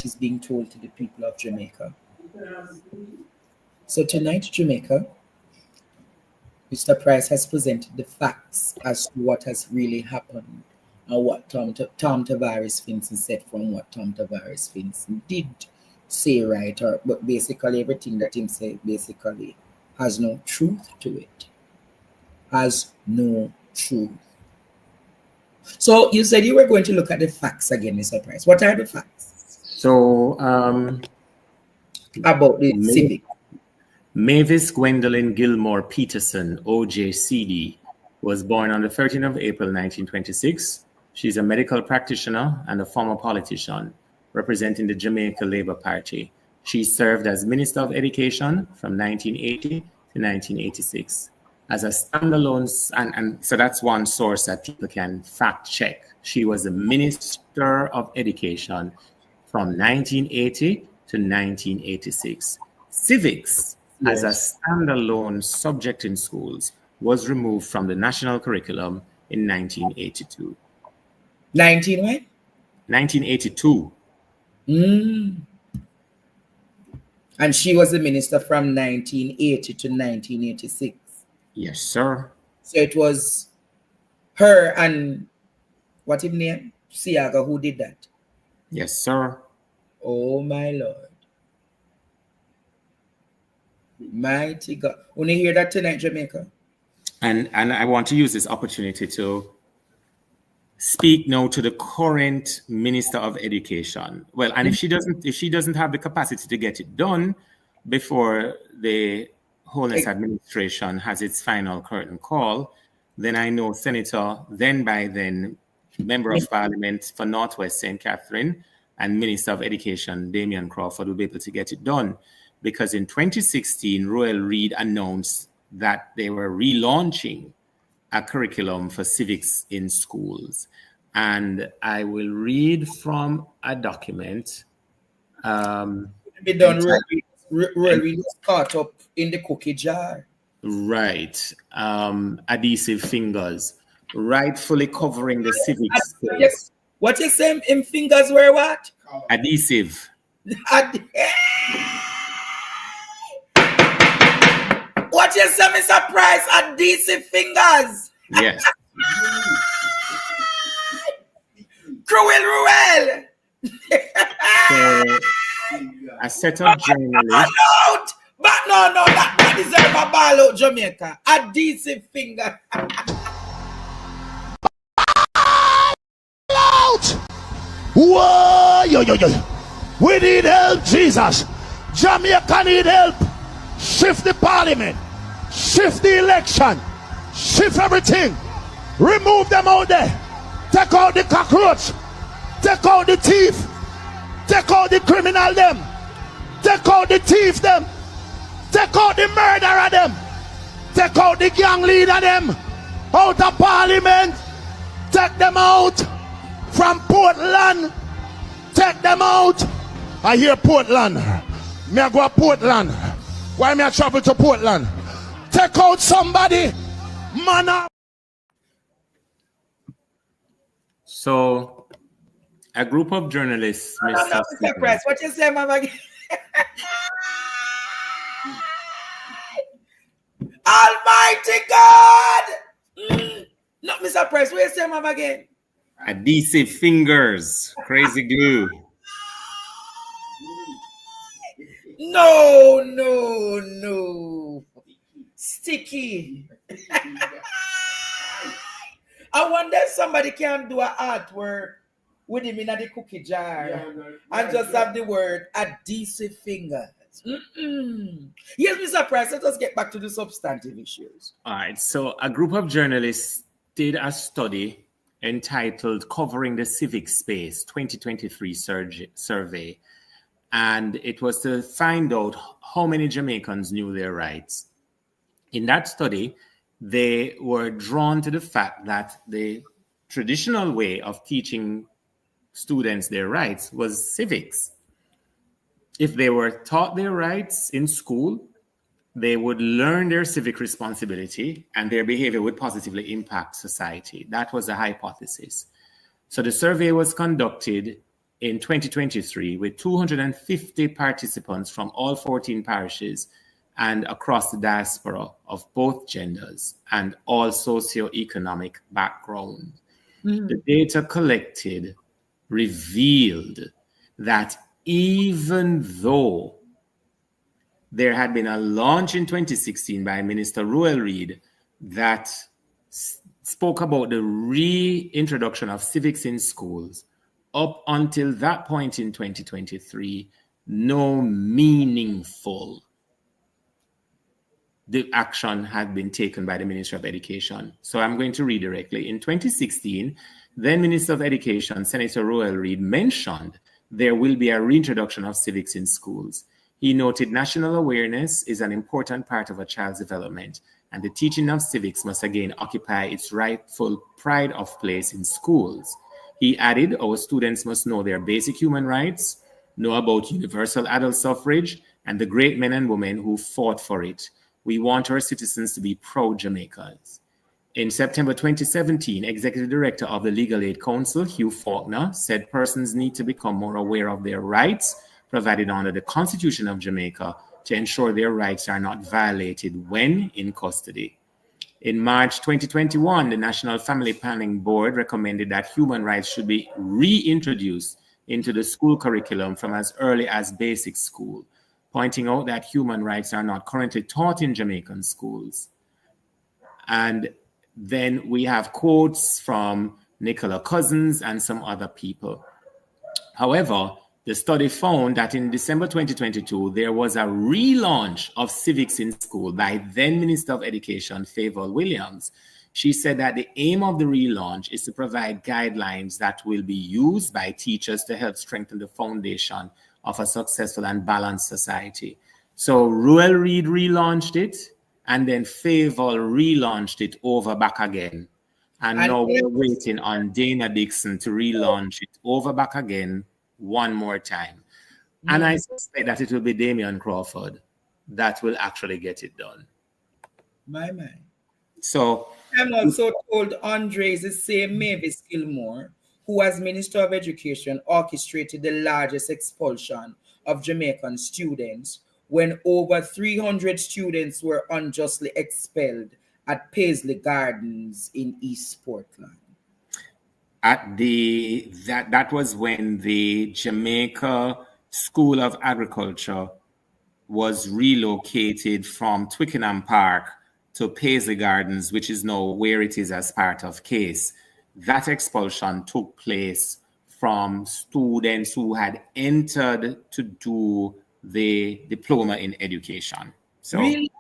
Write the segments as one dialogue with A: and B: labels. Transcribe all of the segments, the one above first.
A: what is being told to the people of Jamaica. So tonight, Jamaica, Mr. Pryce has presented the facts as to what has really happened and what Tom Tavares Finson said from what Tom Tavares Finson did say, right? But basically everything that him said basically has no truth to it. Has no truth. So you said you were going to look at the facts again, Mr. Pryce. What are the facts?
B: So
A: about the civic.
B: Mavis Gwendolyn Gilmore Peterson, OJCD, was born on the 13th of April, 1926. She's a medical practitioner and a former politician representing the Jamaica Labour Party. She served as Minister of Education from 1980 to 1986. As a standalone, and so that's one source that people can fact check. She was the Minister of Education from 1980 to 1986. Civics, as a standalone subject in schools, was removed from the national curriculum in 1982. 1982.
A: And she was the minister from 1980 to 1986.
B: Yes, sir.
A: So it was her and what his name? Siaga who did that?
B: Yes, sir.
A: Oh my Lord. Mighty God. Want to hear that tonight, Jamaica?
B: And I want to use this opportunity to speak now to the current Minister of Education. Well, and if she doesn't have the capacity to get it done before the Holness administration has its final curtain call, then I know Senator, then by then, Member of Parliament for Northwest St. Catherine and Minister of Education, Damian Crawford, will be able to get it done. Because in 2016, Royal Reid announced that they were relaunching a curriculum for civics in schools. And I will read from a document.
A: Royal Reid was caught up in the cookie jar.
B: Right. Adhesive fingers, rightfully covering the civics space.
A: What you saying? Him fingers were what?
B: Adhesive.
A: What you say, Mr. Pryce? Adhesive fingers.
B: Yes.
A: Cruel.
B: So, a set of journalists.
A: But no, that deserve a ball out, Jamaica. Adhesive finger.
C: Out! Whoa, yo. We need help, Jesus. Jamaica need help. Shift the parliament. Shift the election. Shift everything. Remove them out there. Take out the cockroach. Take out the thief. Take out the criminal them. Take out the thief them. Take out the murderer them. Take out the gang leader them. Out of parliament. Take them out. From Portland. Take them out. I hear Portland. Me I go to Portland. Why me I travel to Portland? Take out somebody. Man up.
B: So, a group of journalists,
A: Mr. Pryce, what you say, Mama? Almighty God! No, Mr. Pryce, what you say, Mama, again?
B: Adhesive fingers, crazy glue.
A: No. Sticky. I wonder if somebody can do an artwork with him in the cookie jar and just have the word adhesive fingers. Yes, Mr. Pryce, let us get back to the substantive issues.
B: All right, so a group of journalists did a study entitled Covering the Civic Space 2023 survey, and it was to find out how many Jamaicans knew their rights. In that study, they were drawn to the fact that the traditional way of teaching students their rights was civics. If they were taught their rights in school, they would learn their civic responsibility and their behavior would positively impact society. That was the hypothesis. So the survey was conducted in 2023 with 250 participants from all 14 parishes and across the diaspora of both genders and all socioeconomic backgrounds. The data collected revealed that even though there had been a launch in 2016 by Minister Roel Reid that spoke about the reintroduction of civics in schools, up until that point in 2023, no meaningful action had been taken by the Ministry of Education. So I'm going to read directly. In 2016, then Minister of Education, Senator Roel Reid, mentioned there will be a reintroduction of civics in schools. He noted national awareness is an important part of a child's development, and the teaching of civics must again occupy its rightful pride of place in schools. He added, our students must know their basic human rights, know about universal adult suffrage, and the great men and women who fought for it. We want our citizens to be proud Jamaicans. In September 2017, Executive Director of the Legal Aid Council, Hugh Faulkner, said persons need to become more aware of their rights provided under the Constitution of Jamaica to ensure their rights are not violated when in custody. In March 2021, the National Family Planning Board recommended that human rights should be reintroduced into the school curriculum from as early as basic school, pointing out that human rights are not currently taught in Jamaican schools. And then we have quotes from Nicola Cousins and some other people. However, the study found that in December 2022, there was a relaunch of civics in school by then Minister of Education, Favour Williams. She said that the aim of the relaunch is to provide guidelines that will be used by teachers to help strengthen the foundation of a successful and balanced society. So Roel Reid relaunched it, and then Favour relaunched it over back again. And now we're waiting on Dana Dixon to relaunch it over back again one more time. And I suspect that it will be Damian Crawford that will actually get it done.
A: My.
B: So
A: I'm also told Andre is the same Mavis Gilmore, who as Minister of Education orchestrated the largest expulsion of Jamaican students when over 300 students were unjustly expelled at Paisley Gardens in East Portland.
B: That was when the Jamaica School of Agriculture was relocated from Twickenham Park to Paisley Gardens, which is now where it is as part of CASE. That expulsion took place from students who had entered to do the diploma in education. So,
A: really?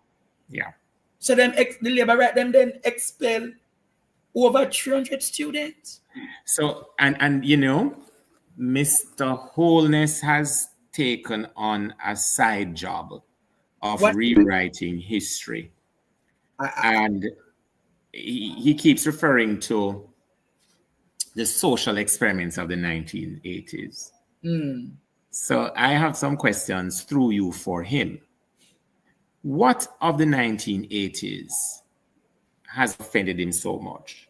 B: Yeah.
A: So the Labourites then expel over 300 students?
B: So, and you know, Mr. Holness has taken on a side job of rewriting history. And he keeps referring to the social experiments of the 1980s. So I have some questions through you for him. What of the 1980s has offended him so much?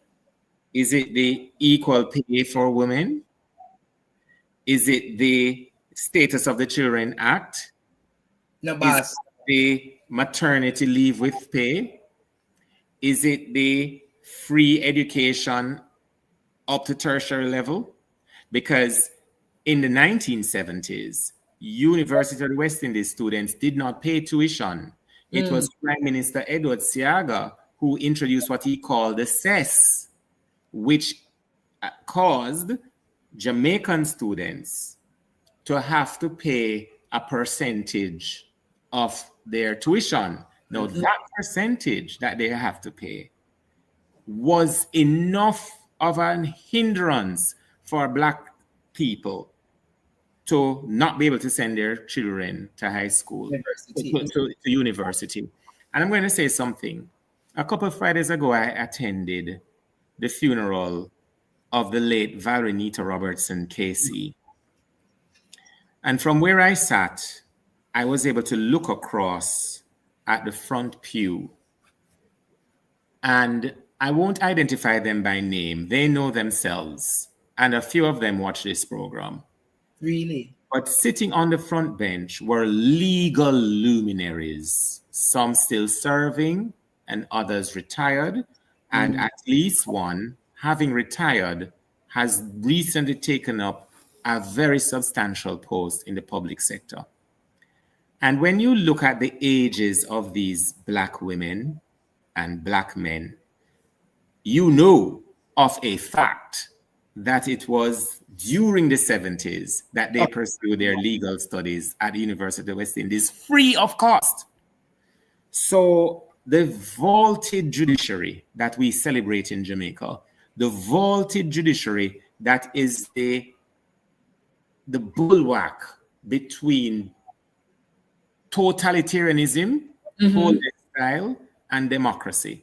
B: Is it the equal pay for women? Is it the Status of the Children Act?
A: No, boss.
B: Is it the maternity leave with pay? Is it the free education up to tertiary level? Because in the 1970s, University of the West Indies students did not pay tuition. It was Prime Minister Edward Seaga who introduced what he called the cess, which caused Jamaican students to have to pay a percentage of their tuition. Now, that percentage that they have to pay was enough of an hindrance for Black people to not be able to send their children to high school, to university. And I'm going to say something. A couple of Fridays ago, I attended the funeral of the late Valerie Nita Robertson, KC. And from where I sat, I was able to look across at the front pew. And I won't identify them by name. They know themselves. And a few of them watch this program.
A: Really?
B: But sitting on the front bench were legal luminaries, some still serving and others retired. And at least one, having retired, has recently taken up a very substantial post in the public sector. And when you look at the ages of these Black women and Black men, you know of a fact that it was during the 70s that they pursued their legal studies at the University of West Indies free of cost. So the vaulted judiciary that we celebrate in Jamaica, the vaulted judiciary that is the bulwark between totalitarianism, old style, and democracy.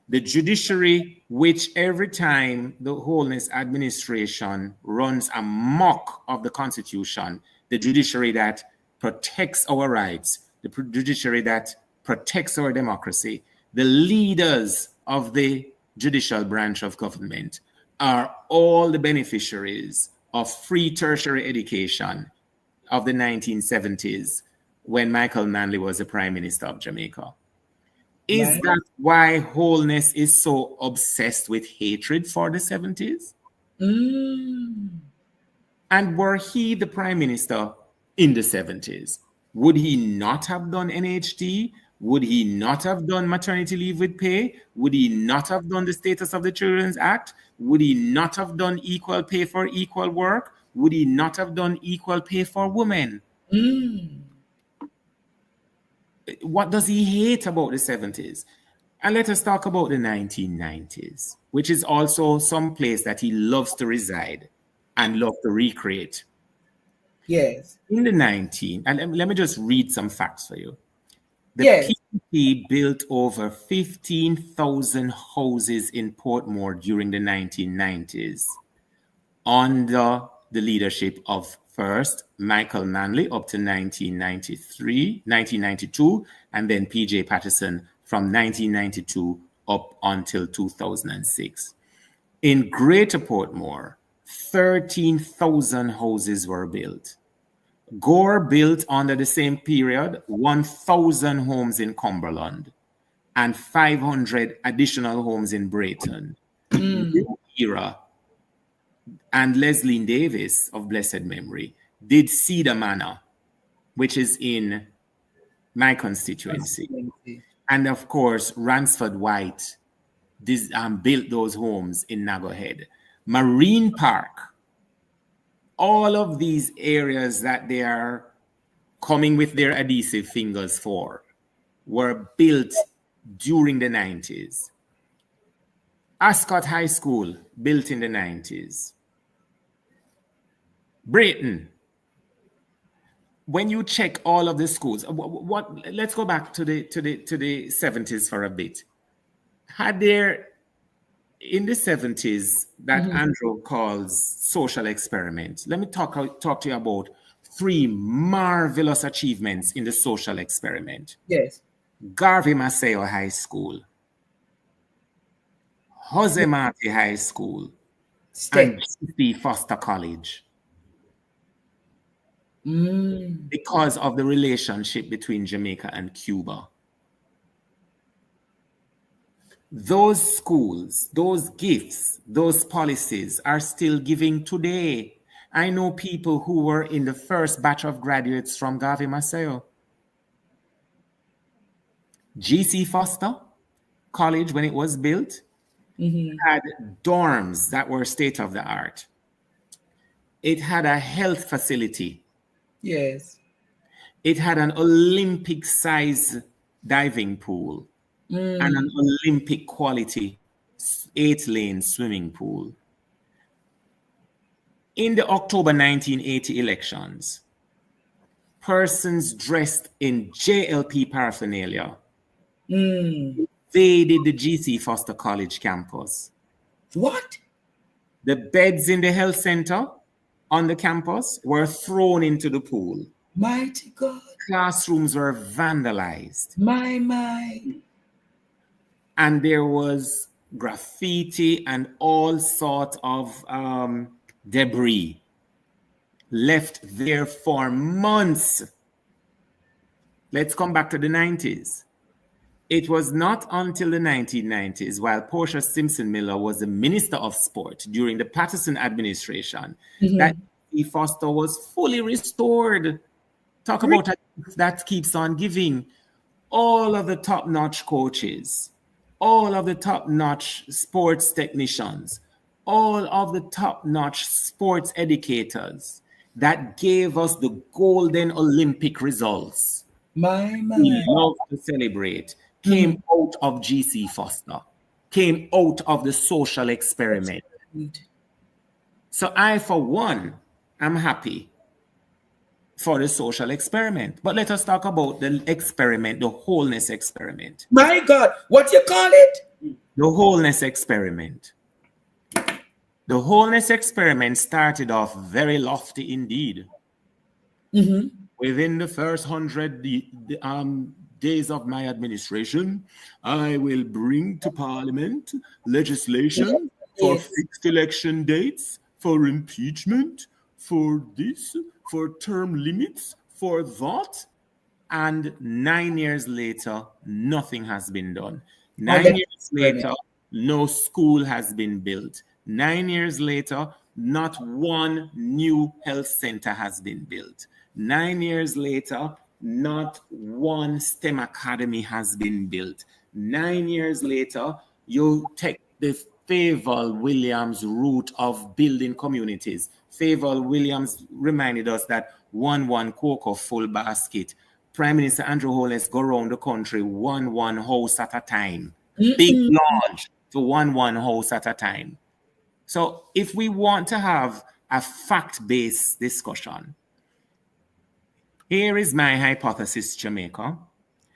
B: The judiciary, which every time the Holiness administration runs amok of the Constitution, the judiciary that protects our rights, the judiciary that protects our democracy, the leaders of the judicial branch of government are all the beneficiaries of free tertiary education of the 1970s when Michael Manley was the Prime Minister of Jamaica. Is that why Holiness is so obsessed with hatred for the 70s? And were he the Prime Minister in the 70s, would he not have done NHT? Would he not have done maternity leave with pay? Would he not have done the Status of the Children's Act? Would he not have done equal pay for equal work? Would he not have done equal pay for women? What does he hate about the 70s? And let us talk about the 1990s, which is also some place that he loves to reside and love to recreate.
A: Yes.
B: In the and let me just read some facts for you. The PDP built over 15,000 houses in Portmore during the 1990s under the leadership of first Michael Manley up to 1992, and then PJ Patterson from 1992 up until 2006. In Greater Portmore, 13,000 houses were built. Gore built under the same period 1,000 homes in Cumberland and 500 additional homes in Brayton. New Era and Leslie Davis of blessed memory did Cedar Manor, which is in my constituency. And of course, Ransford White built those homes in Naggohead. Marine Park, all of these areas that they are coming with their adhesive fingers for were built during the 90s. Ascot High School, built in the 90s. Brayton. When you check all of the schools, let's go back to the 70s for a bit. Had there in the 70s that Andrew calls social experiment. Let me talk to you about 3 marvelous achievements in the social experiment.
A: Yes.
B: Garvey Maceo High School, Jose Marti High School, and G.C. Foster College. Because of the relationship between Jamaica and Cuba. Those schools, those gifts, those policies are still giving today. I know people who were in the first batch of graduates from Garvey Maceo. G.C. Foster College, when it was built, had dorms that were state of the art. It had a health facility.
A: Yes.
B: It had an Olympic-size diving pool and an Olympic quality 8-lane swimming pool. In the October 1980 elections, persons dressed in JLP paraphernalia invaded the G.C. Foster College campus.
A: What?
B: The beds in the health center on the campus were thrown into the pool.
A: Mighty God.
B: Classrooms were vandalized.
A: My.
B: And there was graffiti and all sorts of debris left there for months. Let's come back to the 90s. It was not until the 1990s, while Portia Simpson Miller was the Minister of Sport during the Patterson administration, that E. Foster was fully restored. Talk about that keeps on giving. All of the top-notch coaches, all of the top-notch sports technicians, all of the top-notch sports educators that gave us the golden Olympic results. We love to celebrate. Came out of G.C. Foster, came out of the social experiment. So I, for one, am happy for the social experiment. But let us talk about the experiment, the wholeness experiment.
A: My God, what you call it?
B: The wholeness experiment. The wholeness experiment started off very lofty indeed. Within the first 100 days of my administration, I will bring to Parliament legislation for fixed election dates, for impeachment, for this, for term limits, for that. And 9 years later, nothing has been done. 9 years later, no school has been built. 9 years later, not one new health center has been built. 9 years later, not one STEM academy has been built. 9 years later, you take the Favour Williams route of building communities. Favour Williams reminded us that one cocoa full basket. Prime Minister Andrew Holness go around the country one house at a time. Big launch to one house at a time. So if we want to have a fact-based discussion, here is my hypothesis, Jamaica.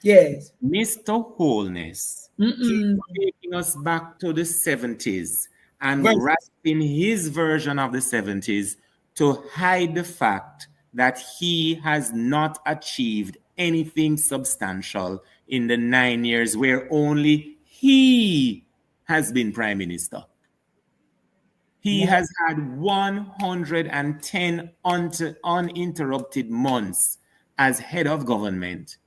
A: Yes.
B: Mr. Holness keeps taking us back to the 70s and wrapping his version of the 70s to hide the fact that he has not achieved anything substantial in the 9 years where only he has been Prime Minister. He has had 110 uninterrupted months as head of government.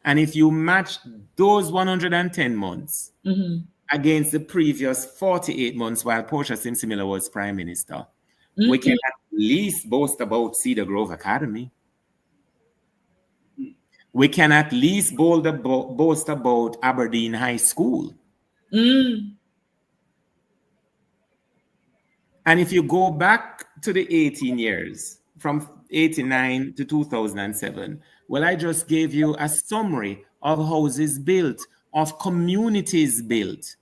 B: And if you match those 110 months against the previous 48 months while Portia Simpson Miller was Prime Minister, we can at least boast about Cedar Grove Academy. We can at least boast about Aberdeen High School. And if you go back to the 18 years, from 89 to 2007, well, I just gave you a summary of houses built, of communities built,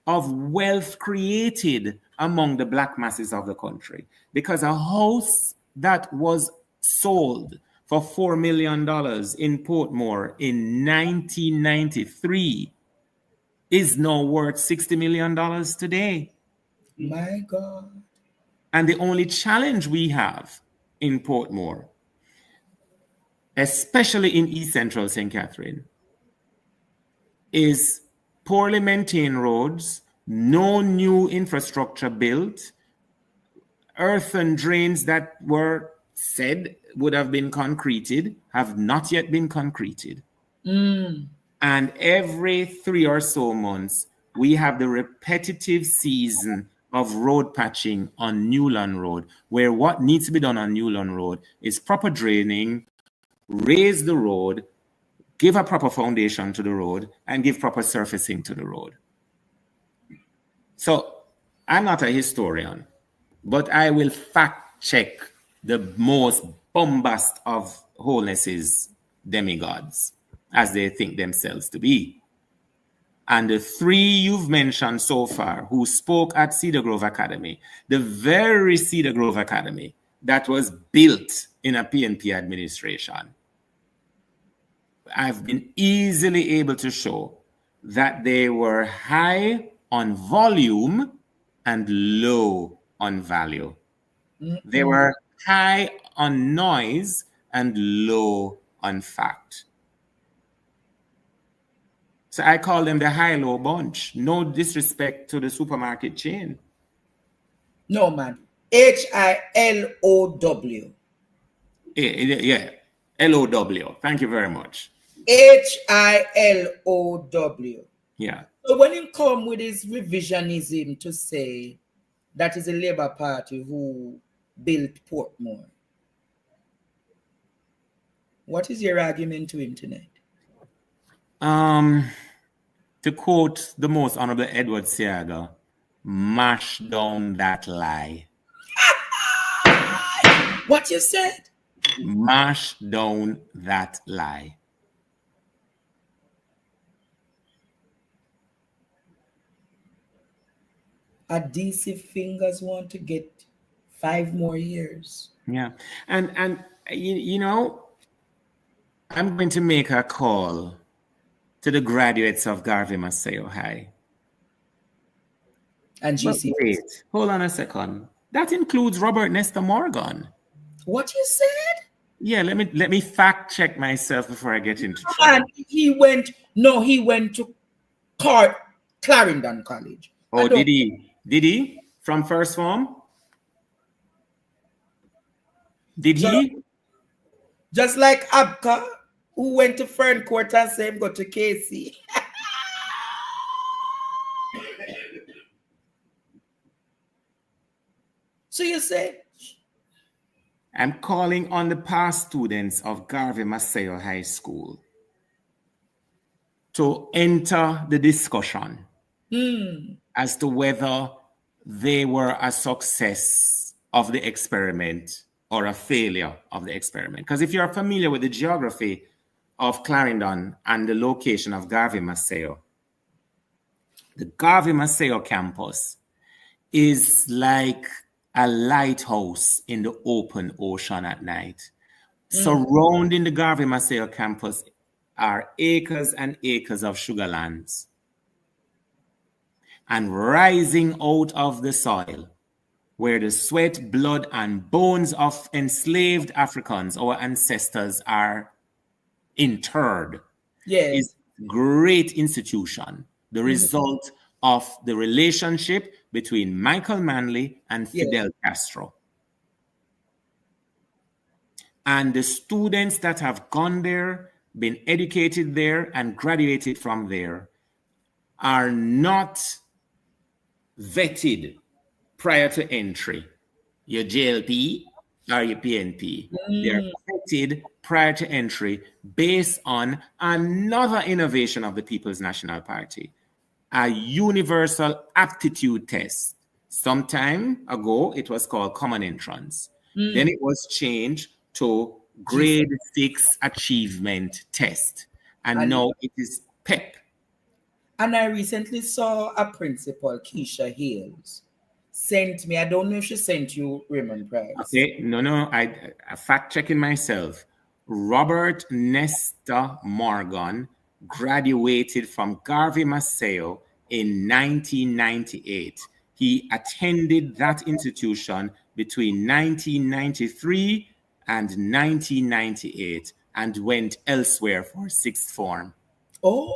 B: of wealth created among the black masses of the country. Because a house that was sold for $4 million in Portmore in 1993 is now worth $60 million today.
A: My God.
B: And the only challenge we have in Portmore, especially in East Central St. Catherine, is poorly maintained roads, no new infrastructure built, earthen drains that were said would have been concreted have not yet been concreted. And every 3 or so months, we have the repetitive season of road patching on Newland Road, where what needs to be done on Newland Road is proper draining, raise the road, give a proper foundation to the road, and give proper surfacing to the road. So I'm not a historian, but I will fact check the most bombast of Holness's demigods, as they think themselves to be. And the three you've mentioned so far who spoke at Cedar Grove Academy, the very Cedar Grove Academy that was built in a PNP administration, I've been easily able to show that they were high on volume and low on value. They were high on noise and low on fact. So I call them the high-low bunch. No disrespect to the supermarket chain.
A: No, man. H-I-L-O-W.
B: Yeah, L-O-W. Thank you very much.
A: H-I-L-O-W.
B: Yeah.
A: So when he come with his revisionism to say that is the Labour Party who built Portmore, what is your argument to him tonight?
B: To quote the most honorable Edward Seaga, mash down that lie.
A: What you said?
B: Mash down that lie.
A: Adhesive fingers want to get 5 more years.
B: Yeah. And you know, I'm going to make a call to the graduates of Garvey Maceo High.
A: And
B: But
A: GC.
B: wait, hold on a second. That includes Robert Nestor Morgan.
A: What you said?
B: Yeah, let me fact check myself before I get into trouble.
A: And he went to Clarendon College.
B: Oh, did he? Did he? From first form? Did he?
A: Just like Abka, who went to Ferncourt and same go to Casey. So you say?
B: I'm calling on the past students of Garvey Maceo High School to enter the discussion as to whether they were a success of the experiment or a failure of the experiment. Because if you're familiar with the geography of Clarendon and the location of Garvey Maceo, the Garvey Maceo campus is like a lighthouse in the open ocean at night. Surrounding the Garvey Maceo campus are acres and acres of sugarlands. And rising out of the soil, where the sweat, blood, and bones of enslaved Africans, our ancestors, are interred, is great institution, the result of the relationship between Michael Manley and Fidel Castro. And the students that have gone there, been educated there, and graduated from there are not vetted prior to entry. Your JLP or your PNP. They're vetted prior to entry based on another innovation of the People's National Party, a universal aptitude test. Some time ago, it was called Common Entrance. Then it was changed to Grade 6 Achievement Test. And now it is PEP.
A: And I recently saw a principal, Keisha Hales, sent me, I don't know if she sent you Raymond Pryce.
B: Okay, no, I fact-checking myself. Robert Nestor Morgan graduated from Garvey Maceo in 1998. He attended that institution between 1993 and 1998 and went elsewhere for sixth form.
A: Oh!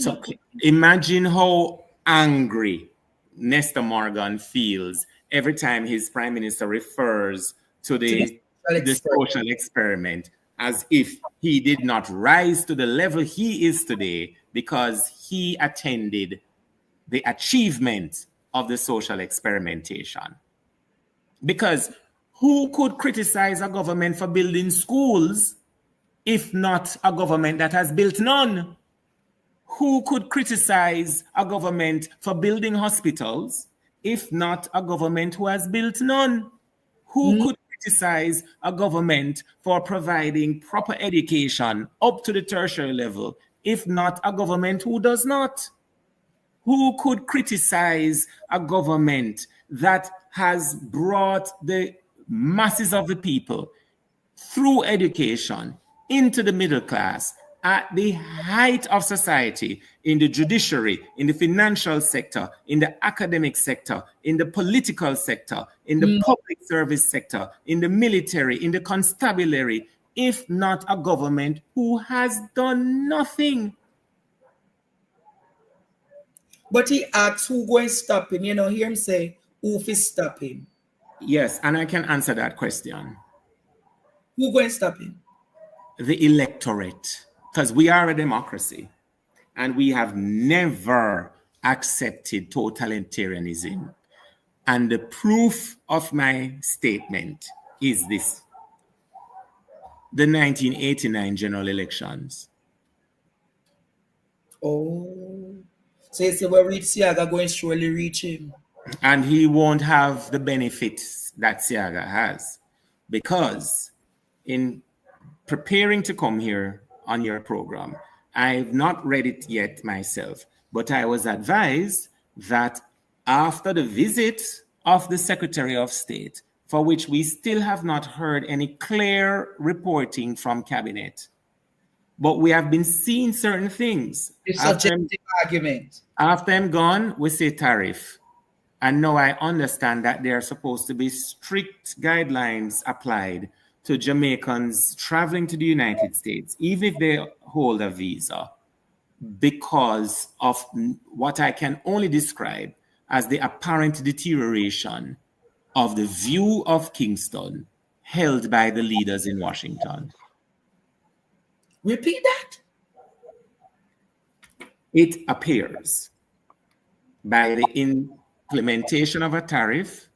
B: So imagine how angry Nestor Morgan feels every time his prime minister refers to the social experiment as if he did not rise to the level he is today because he attended the achievement of the social experimentation. Because who could criticize a government for building schools if not a government that has built none? Who could criticize a government for building hospitals if not a government who has built none? Who could criticize a government for providing proper education up to the tertiary level if not a government who does not? Who could criticize a government that has brought the masses of the people through education into the middle class at the height of society, in the judiciary, in the financial sector, in the academic sector, in the political sector, in the public service sector, in the military, in the constabulary, if not a government who has done nothing?
A: But he asks who go and stop him. You know, hear him say, Who fi stop him?
B: Yes, and I can answer that question.
A: Who going to stop him?
B: The electorate, because we are a democracy and we have never accepted totalitarianism. And the proof of my statement is this: the 1989 general elections.
A: Oh. So you say, well, reach Siaga going to surely reach him.
B: And he won't have the benefits that Siaga has, because in preparing to come here on your program, I've not read it yet myself, but I was advised that after the visit of the Secretary of State, for which we still have not heard any clear reporting from Cabinet, but we have been seeing certain things.
A: It's subjective argument.
B: After I'm gone, we say tariff. And now I understand that there are supposed to be strict guidelines applied to Jamaicans traveling to the United States, even if they hold a visa, because of what I can only describe as the apparent deterioration of the view of Kingston held by the leaders in Washington.
A: Repeat that.
B: It appears by the implementation of a tariff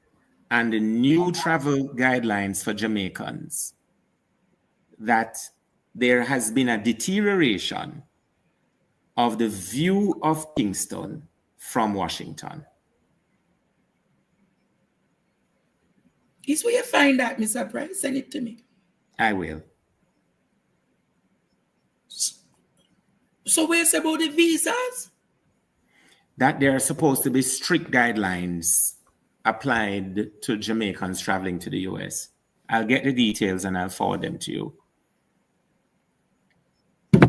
B: and the new travel guidelines for Jamaicans that there has been a deterioration of the view of Kingston from Washington.
A: Is where you find that, Mr. Pryce? Send it to me.
B: I will.
A: So where's about the visas?
B: That there are supposed to be strict guidelines applied to Jamaicans traveling to the US. I'll get the details and I'll forward them to you.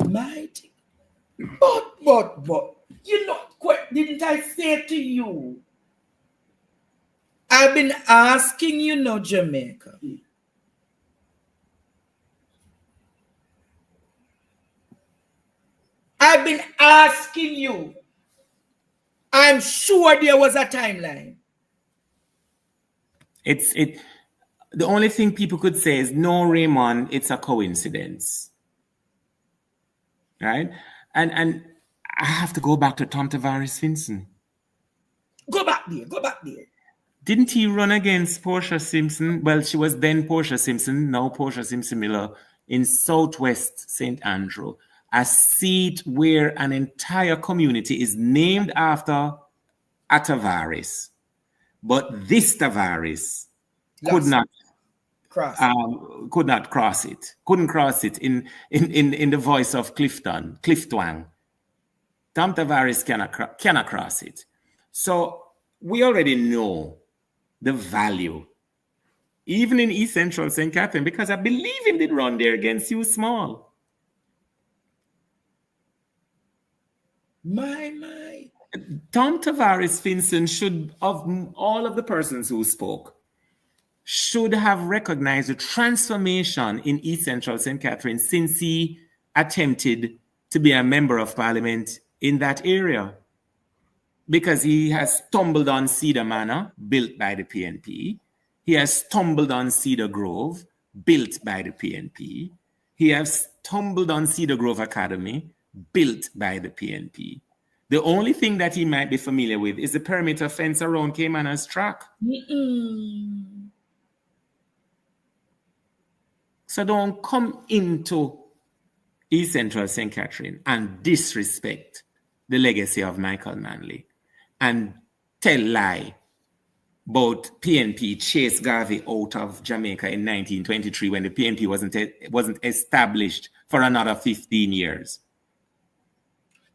A: Mighty. But, you know, didn't I say to you? I've been asking you, no, Jamaica. I've been asking you. I'm sure there was a timeline.
B: The only thing people could say is, no, Raymond, it's a coincidence. Right? And I have to go back to Tom Tavares Finson.
A: Go back there.
B: Didn't he run against Portia Simpson? Well, she was then Portia Simpson, now Portia Simpson Miller, in Southwest St. Andrew, a seat where an entire community is named after a Tavares. But this Tavares couldn't cross it in the voice of Cliff Twang. Tom Tavares cannot cross it. So we already know the value, even in East Central St. Catherine, because I believe him did run there against you small.
A: My.
B: Tom Tavares Finson should, of all of the persons who spoke, should have recognized the transformation in East Central St. Catherine since he attempted to be a member of parliament in that area. Because he has stumbled on Cedar Manor, built by the PNP. He has stumbled on Cedar Grove, built by the PNP. He has stumbled on Cedar Grove Academy, built by the PNP. The only thing that he might be familiar with is the perimeter fence around Caymanas track. So don't come into East Central St. Catherine and disrespect the legacy of Michael Manley and tell lie about PNP chased Garvey out of Jamaica in 1923 when the PNP wasn't established for another 15 years.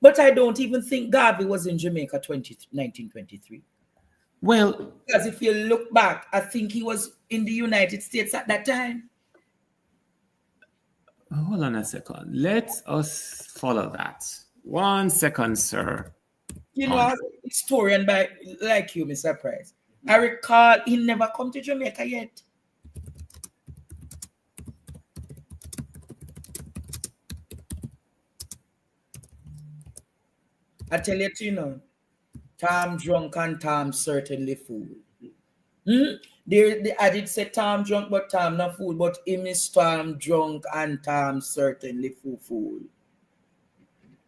A: But I don't even think Garvey was in Jamaica 1923.
B: Well,
A: because if you look back, I think he was in the United States at that time.
B: Hold on a second. Let us follow that. 1 second, sir.
A: You know, as a historian like you, Mr. Pryce, I recall he never come to Jamaica yet. I tell you, Tom drunk and Tom certainly fool. The addict said Tom drunk, but Tom not fool, but him is Tom drunk and Tom certainly fool.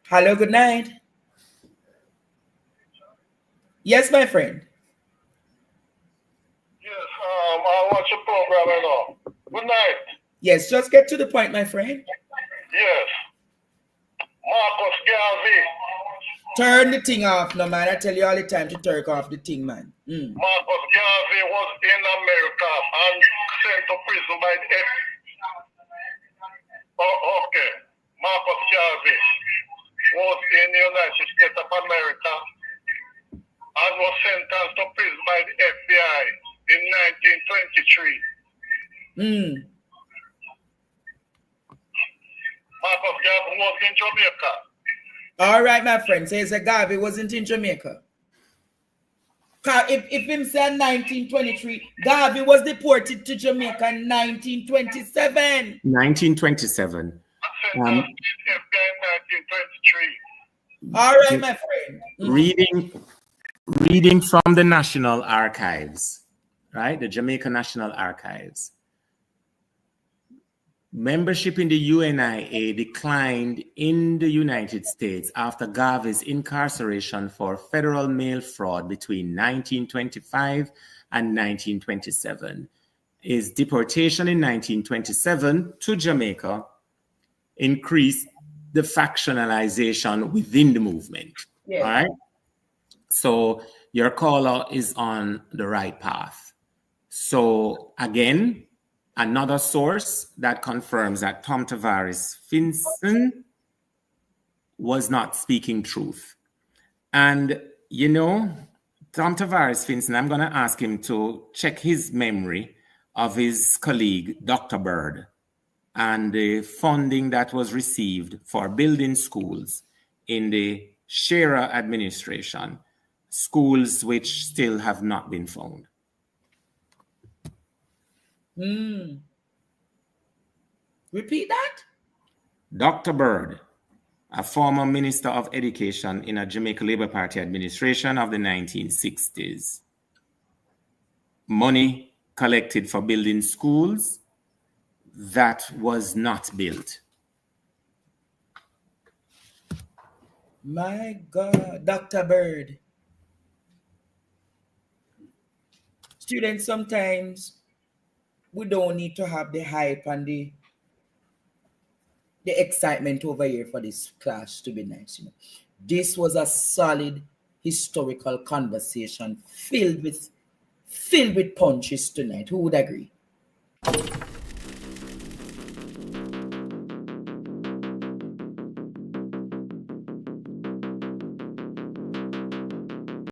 A: Hello, good night. Yes, my friend.
D: Yes, I watch your program and all. Good night.
A: Yes, just get to the point, my friend.
D: Yes. Marcus Garvey.
A: Turn the thing off, no man. I tell you all the time to turn off the thing, man.
D: Marcus Garvey was in America and sent to prison by the Oh, okay. Marcus Garvey was in the United States of America and was sentenced to prison by the FBI in 1923. Marcus Garvey was in Jamaica.
A: All right, my friend. Says that Garvey wasn't in Jamaica. If him say 1923, Garvey was deported to Jamaica in 1927.
B: 1927.
D: FBI in 1923.
A: All right, my friend.
B: Reading from the National Archives, right? The Jamaica National Archives. Membership in the UNIA declined in the United States after Garvey's incarceration for federal mail fraud between 1925 and 1927. His deportation in 1927 to Jamaica increased the factionalization within the movement.
A: Yeah.
B: All right. So your caller is on the right path. So again, another source that confirms that Tom Tavares Finson was not speaking truth. And, you know, Tom Tavares Finson, I'm going to ask him to check his memory of his colleague, Dr. Bird, and the funding that was received for building schools in the Shearer administration, schools which still have not been found.
A: Repeat that?
B: Dr. Bird, a former Minister of Education in a Jamaica Labour Party administration of the 1960s. Money collected for building schools that was not built.
A: My God, Dr. Bird. Students, sometimes we don't need to have the hype and the excitement over here for this class to be nice. You know, this was a solid historical conversation filled with punches tonight. Who would agree?